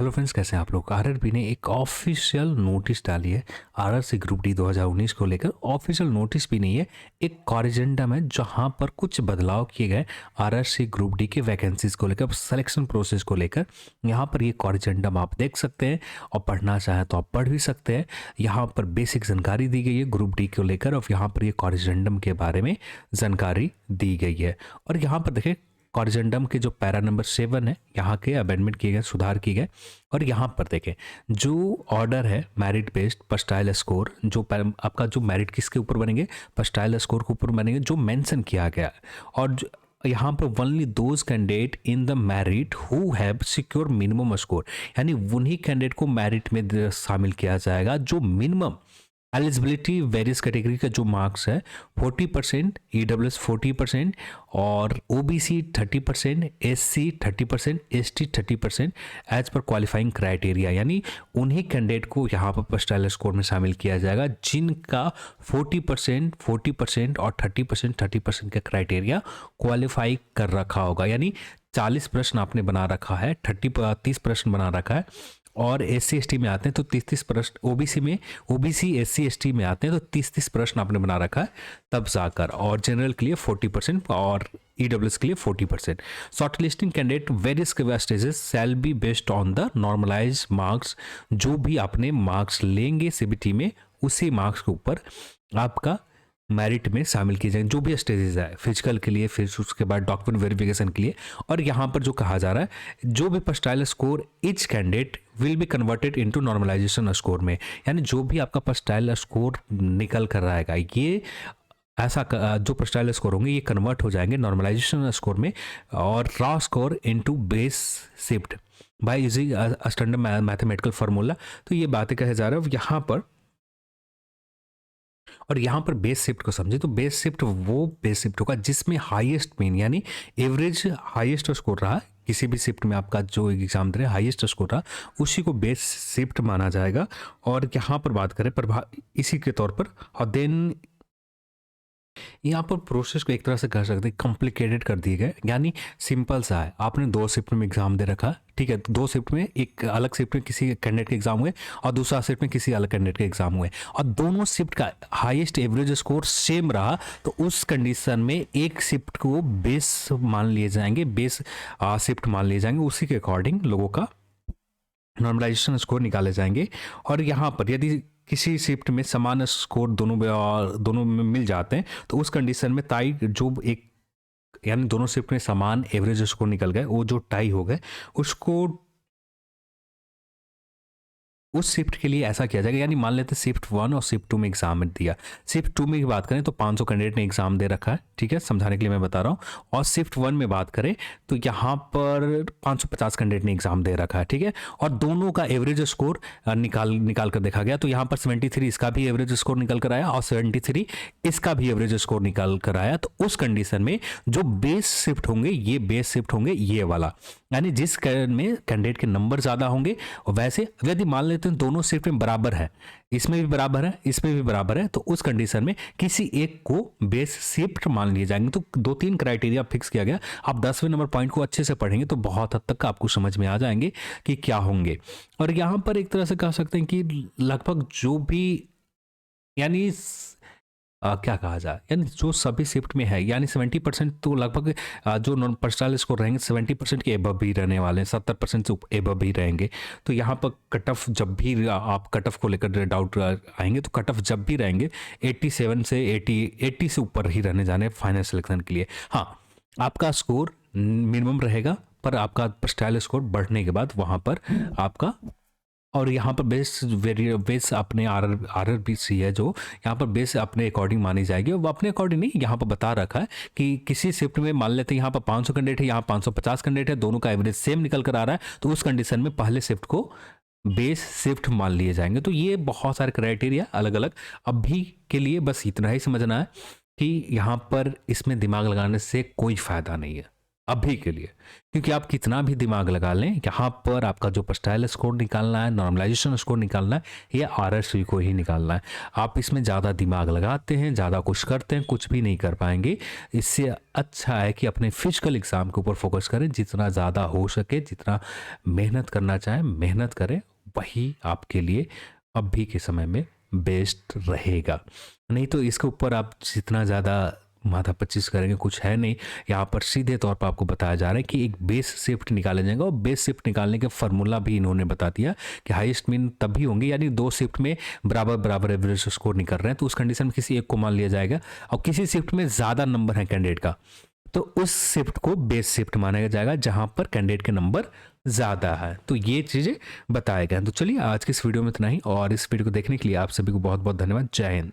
Hello friends, कैसे हैं आप लोग। आरआरबी ने एक ऑफिशियल नोटिस डाली है आरआरसी ग्रुप डी 2019 को लेकर। ऑफिशियल नोटिस भी नहीं है, एक कॉरिजेंडम है जहां पर कुछ बदलाव किए गए आरआरसी ग्रुप डी के वैकेंसीज को लेकर, सिलेक्शन प्रोसेस को लेकर। यहाँ पर ये कॉरिजेंडम आप देख सकते हैं और पढ़ना चाहें तो आप पढ़ भी सकते हैं। यहाँ पर बेसिक जानकारी दी गई है ग्रुप डी को लेकर और यहाँ पर ये कॉरिजेंडम के बारे में जानकारी दी गई है। और यहाँ पर देखें कॉरिजेंडम के जो पैरा नंबर 7 है, यहाँ के अमेंडमेंट किए गए, सुधार किए गए। और यहाँ पर देखें जो ऑर्डर है मेरिट बेस्ड पर्सटाइल स्कोर, जो आपका जो मेरिट किसके ऊपर बनेंगे, पर्सटाइल स्कोर के ऊपर बनेंगे, जो मेंशन किया गया है। और यहाँ पर only those candidate in the merit who have secure minimum score, यानी उन्हीं कैंडिडेट को मेरिट में शामिल किया जाएगा जो मिनिमम एलिजिबिलिटी वेरियस कैटेगरी का जो मार्क्स है 40%, ईडब्ल्यूएस 40% और ओबीसी 30%, एससी 30%, एसटी 30% एज पर क्वालिफाइंग क्राइटेरिया, यानी उन्हीं कैंडिडेट को यहाँ पर पर्सटाइल स्कोर में शामिल किया जाएगा जिनका 40% और 30% का क्राइटेरिया क्वालिफाई कर रखा होगा। यानी 40 प्रश्न आपने बना रखा है, 30 प्रश्न बना रखा है और एससी एसटी में आते हैं तो 30 प्रश्न, ओबीसी एससी एसटी में आते हैं तो 30 प्रश्न आपने बना रखा है तब जाकर। और जनरल के लिए 40% और ईडब्ल्यूएस के लिए 40%। Short listing candidate various stages shall be based on the normalise marks, जो भी आपने मार्क्स लेंगे सीबीटी में उसी मार्क्स के ऊपर आपका मेरिट में शामिल किए जाएंगे, जो भी स्टेजेस है फिजिकल के लिए, फिर उसके बाद डॉक्यूमेंट वेरिफिकेशन के लिए। और यहाँ पर जो कहा जा रहा है, जो भी percentile score each candidate will be converted into normalisation score में, यानी जो भी आपका पर्सटाइल स्कोर निकल कर आएगा, ये ऐसा जो पर्सटाइल स्कोर होंगे ये कन्वर्ट हो जाएंगे नॉर्मलाइजेशन स्कोर में और raw score into base shift by using standard mathematical formula. तो ये बातें कहे जा रहे हैं यहाँ पर। और यहाँ पर बेस शिफ्ट को समझे तो बेस शिफ्ट वो बेस शिफ्ट होगा जिसमें हाईएस्ट मीन यानी एवरेज हाईएस्ट स्कोर रहा, किसी भी शिफ्ट में आपका जो एग्जाम दे रहे हाईएस्ट स्कोर रहा उसी को बेस शिफ्ट माना जाएगा। और यहाँ पर बात करें इसी के तौर पर, और देन यहाँ पर प्रोसेस को एक तरह से कह सकते हैं कॉम्प्लिकेटेड कर दिए गए, यानी सिंपल सा है। आपने 2 शिफ्ट में एग्जाम दे रखा, ठीक है, 2 शिफ्ट में, एक अलग शिफ्ट में किसी कैंडिडेट के एग्जाम हुए और दूसरा शिफ्ट में किसी अलग कैंडिडेट के एग्जाम हुए और दोनों शिफ्ट का हाईएस्ट एवरेज स्कोर सेम रहा, तो उस कंडीशन में एक शिफ्ट को बेस मान लिए जाएंगे, बेस शिफ्ट मान लिए जाएंगे, उसी के अकॉर्डिंग लोगों का नॉर्मलाइजेशन स्कोर निकाले जाएंगे। और यहाँ पर यदि किसी शिफ्ट में समान स्कोर दोनों में मिल जाते हैं तो उस कंडीशन में टाई, जो एक यानी दोनों शिफ्ट में समान एवरेज स्कोर निकल गए, वो जो टाई हो गए उसको उस शिफ्ट के लिए ऐसा किया जाएगा। यानी मान लेते शिफ्ट 1 और शिफ्ट 2 में एग्जाम दिया, शिफ्ट 2 में की बात करें तो 500 कैंडिडेट ने एग्जाम दे रखा है, ठीक है, समझाने के लिए मैं बता रहा हूँ। और शिफ्ट 1 में बात करें तो यहाँ पर 550 कैंडिडेट ने एग्जाम दे रखा है, ठीक है, और दोनों का एवरेज स्कोर निकाल कर देखा गया तो यहाँ पर 73 इसका भी एवरेज स्कोर निकल कर आया और 73 इसका भी एवरेज स्कोर निकाल कर आया। तो उस कंडीशन में जो बेस शिफ्ट होंगे, ये बेस शिफ्ट होंगे ये वाला, यानी जिस में कैंडिडेट के नंबर ज्यादा होंगे। और वैसे यदि मान लेते हैं दोनों शिफ्ट में बराबर है, इसमें भी बराबर है इसमें भी बराबर है, तो उस कंडीशन में किसी एक को बेस शिफ्ट मान लिए जाएंगे। तो 2-3 क्राइटेरिया फिक्स किया गया। आप 10वें नंबर पॉइंट को अच्छे से पढ़ेंगे तो बहुत हद तक आपको समझ में आ जाएंगे कि क्या होंगे। और यहाँ पर एक तरह से कह सकते हैं कि लगभग जो भी, यानी क्या कहा जाए, यानी जो सभी शिफ्ट में है, यानी 70% तो लगभग जो नॉन पर्सनल स्कोर रहेंगे 70% के एबव भी रहने वाले हैं, 70% से एबव भी रहेंगे। तो यहाँ पर कट ऑफ, जब भी आप कट ऑफ को लेकर डाउट आएंगे तो कट ऑफ जब भी रहेंगे 87 से 80 से ऊपर ही रहने जाने फाइनल सिलेक्शन के लिए। हाँ, आपका स्कोर मिनिमम रहेगा पर आपका पर्सटाइल स्कोर बढ़ने के बाद वहाँ पर आपका, और यहाँ पर बेस अपने आरआरबीसी है जो यहाँ पर बेस अपने अकॉर्डिंग मानी जाएगी। वो अपने अकॉर्डिंग नहीं, यहाँ पर बता रखा है कि किसी शिफ्ट में मान लेते हैं यहाँ पर 500 कैंडिडेट है, यहाँ 550 कैंडिडेट है, दोनों का एवरेज सेम निकल कर आ रहा है, तो उस कंडीशन में पहले शिफ्ट को बेस शिफ्ट मान लिए जाएंगे। तो ये बहुत सारे क्राइटेरिया अलग अलग, अभी के लिए बस इतना ही समझना है कि यहाँ पर इसमें दिमाग लगाने से कोई फायदा नहीं है। अभी के लिए, क्योंकि आप कितना भी दिमाग लगा लें, यहाँ पर आपका जो पर्सटाइल स्कोर निकालना है, नॉर्मलाइजेशन स्कोर निकालना है, या आरएसवी को ही निकालना है। आप इसमें ज़्यादा दिमाग लगाते हैं, ज़्यादा कुछ करते हैं, कुछ भी नहीं कर पाएंगे। इससे अच्छा है कि अपने फिजिकल एग्ज़ाम के ऊपर फोकस करें, जितना ज़्यादा हो सके, जितना मेहनत करना चाहें मेहनत करें, वही आपके लिए अभी के समय में बेस्ट रहेगा। नहीं तो इसके ऊपर आप जितना ज़्यादा माथा पच्चीस करेंगे कुछ है नहीं। यहाँ पर सीधे तौर पर आपको बताया जा रहा है कि एक बेस शिफ्ट निकाला जाएगा, और बेस शिफ्ट निकालने के फार्मूला भी इन्होंने बता दिया कि हाईएस्ट मीन तभी होंगे, यानी दो शिफ्ट में बराबर बराबर एवरेज स्कोर निकल रहे हैं, तो उस कंडीशन में किसी एक को मान लिया जाएगा, और किसी शिफ्ट में ज़्यादा नंबर है कैंडिडेट का, तो उस शिफ्ट को बेस शिफ्ट माना जाएगा जहां पर कैंडिडेट के नंबर ज़्यादा है। तो ये चीज़ें बताए गए हैं। तो चलिए आज की इस वीडियो में इतना ही, और इस वीडियो को देखने के लिए आप सभी को बहुत बहुत धन्यवाद। जय हिंद।